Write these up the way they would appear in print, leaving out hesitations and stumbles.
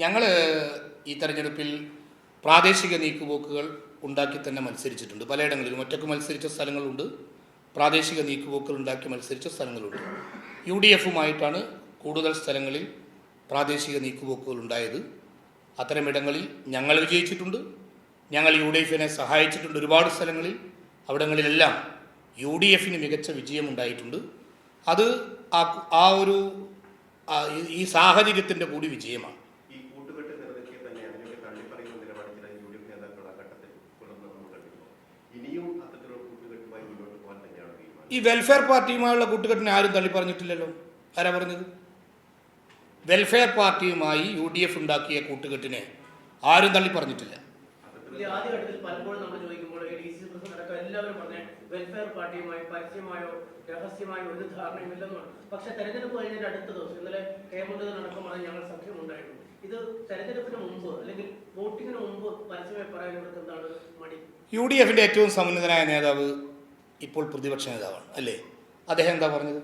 ഞങ്ങൾ ഈ തെരഞ്ഞെടുപ്പിൽ പ്രാദേശിക നീക്കുപോക്കുകൾ ഉണ്ടാക്കി തന്നെ മത്സരിച്ചിട്ടുണ്ട്. പലയിടങ്ങളിലും ഒറ്റക്ക് മത്സരിച്ച സ്ഥലങ്ങളുണ്ട്, പ്രാദേശിക നീക്കുപോക്കുകൾ ഉണ്ടാക്കി മത്സരിച്ച സ്ഥലങ്ങളുണ്ട്. UDFുമായിട്ടാണ് കൂടുതൽ സ്ഥലങ്ങളിൽ പ്രാദേശിക നീക്കുപോക്കുകൾ ഉണ്ടായത്. അത്തരമിടങ്ങളിൽ ഞങ്ങൾ വിജയിച്ചിട്ടുണ്ട്. ഞങ്ങൾ UDFിനെ സഹായിച്ചിട്ടുണ്ട് ഒരുപാട് സ്ഥലങ്ങളിൽ. അവിടങ്ങളിലെല്ലാം UDFിന് മികച്ച വിജയമുണ്ടായിട്ടുണ്ട്. അത് ഈ സാഹചര്യത്തിൻ്റെ കൂടി വിജയമാണ്. ഈ വെൽഫെയർ പാർട്ടിയുമായുള്ള കൂട്ടുകെട്ടിനെ ആരും തള്ളി പറഞ്ഞിട്ടില്ലല്ലോ. ആരാ പറഞ്ഞത്? വെൽഫെയർ പാർട്ടിയുമായി UDF ഉണ്ടാക്കിയ കൂട്ടുകെട്ടിനെ ആരും തള്ളി പറഞ്ഞിട്ടില്ല. ആദ്യഘട്ടത്തിൽ പലപ്പോഴും നമ്മൾ ചോദിക്കുമ്പോൾ എല്ലാവരും പറഞ്ഞ വെൽഫെയർ പാർട്ടിയുമായി പരസ്യമായോ രഹസ്യമായോ ഒരു ധാരണയുമില്ലെന്നാണ്. പക്ഷെ തെരഞ്ഞെടുപ്പ് കഴിഞ്ഞ അടുത്ത ദിവസം ഇന്നലെ കേരളത്തിൽ നടക്കുമ്പോൾ ഞങ്ങൾ സഖ്യമുണ്ടായിരുന്നു. ഇത് തെരഞ്ഞെടുപ്പിന് മുമ്പ് അല്ലെങ്കിൽ വോട്ടിങ്ങിന് മുമ്പ് പരസ്യമായി പറയാൻ ഇവർക്ക് എന്താണ് മടി? UDFിൻ്റെ ഏറ്റവും സമുന്നതനായ നേതാവ് ഇപ്പോൾ പ്രതിപക്ഷ നേതാവാണ് അല്ലേ? അദ്ദേഹം എന്താ പറഞ്ഞത്?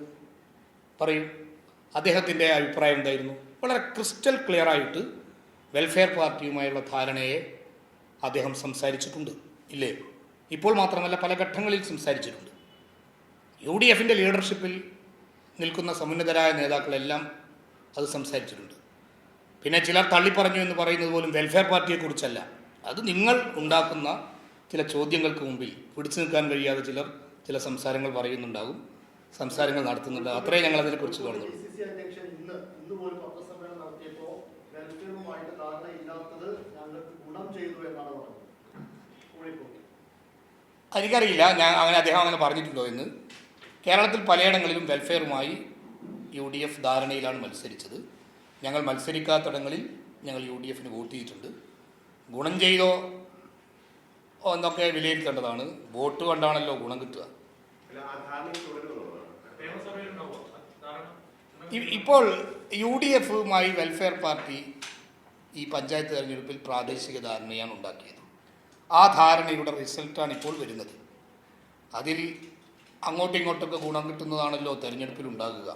പറയൂ. അദ്ദേഹത്തിൻ്റെ അഭിപ്രായം എന്തായിരുന്നു? വളരെ ക്രിസ്റ്റൽ ക്ലിയർ ആയിട്ട് വെൽഫെയർ പാർട്ടിയുമായുള്ള ധാരണയെ അദ്ദേഹം സംസാരിച്ചിട്ടുണ്ട് ഇല്ലേ? ഇപ്പോൾ മാത്രമല്ല, പല ഘട്ടങ്ങളിൽ സംസാരിച്ചിട്ടുണ്ട്. UDFിൻ്റെ ലീഡർഷിപ്പിൽ നിൽക്കുന്ന സമുന്നതരായ നേതാക്കളെല്ലാം അത് സംസാരിച്ചിട്ടുണ്ട്. പിന്നെ ചിലർ തള്ളിപ്പറഞ്ഞു എന്ന് പറയുന്നത് പോലും വെൽഫെയർ പാർട്ടിയെക്കുറിച്ചല്ല. അത് നിങ്ങൾ ഉണ്ടാക്കുന്ന ചില ചോദ്യങ്ങൾക്ക് മുമ്പിൽ പിടിച്ചു നിൽക്കാൻ കഴിയാതെ ചില സംസാരങ്ങൾ പറയുന്നുണ്ടാകും, സംസാരങ്ങൾ നടത്തുന്നുണ്ട്. അത്രേ ഞങ്ങൾ അതിനെക്കുറിച്ച് കാണുന്നുള്ളൂ. എനിക്കറിയില്ല അദ്ദേഹം അങ്ങനെ പറഞ്ഞിട്ടുണ്ടോ എന്ന്. കേരളത്തിൽ പലയിടങ്ങളിലും വെൽഫെയറുമായി UDF ധാരണയിലാണ് മത്സരിച്ചത്. ഞങ്ങൾ മത്സരിക്കാത്തിടങ്ങളിൽ ഞങ്ങൾ UDFിന് വോട്ട് ചെയ്തിട്ടുണ്ട്. ഗുണം ചെയ്തോ എന്നൊക്കെ വിലയിരുത്തേണ്ടതാണ്. വോട്ട് കൊണ്ടാണല്ലോ ഗുണം കിട്ടുക. ഇപ്പോൾ UDFുമായി വെൽഫെയർ പാർട്ടി ഈ പഞ്ചായത്ത് തെരഞ്ഞെടുപ്പിൽ പ്രാദേശിക ധാരണയാണ് ഉണ്ടാക്കിയത്. ആ ധാരണയുടെ റിസൾട്ടാണ് ഇപ്പോൾ വരുന്നത്. അതിൽ അങ്ങോട്ടും ഇങ്ങോട്ടൊക്കെ ഗുണം കിട്ടുന്നതാണല്ലോ തെരഞ്ഞെടുപ്പിൽ ഉണ്ടാകുക.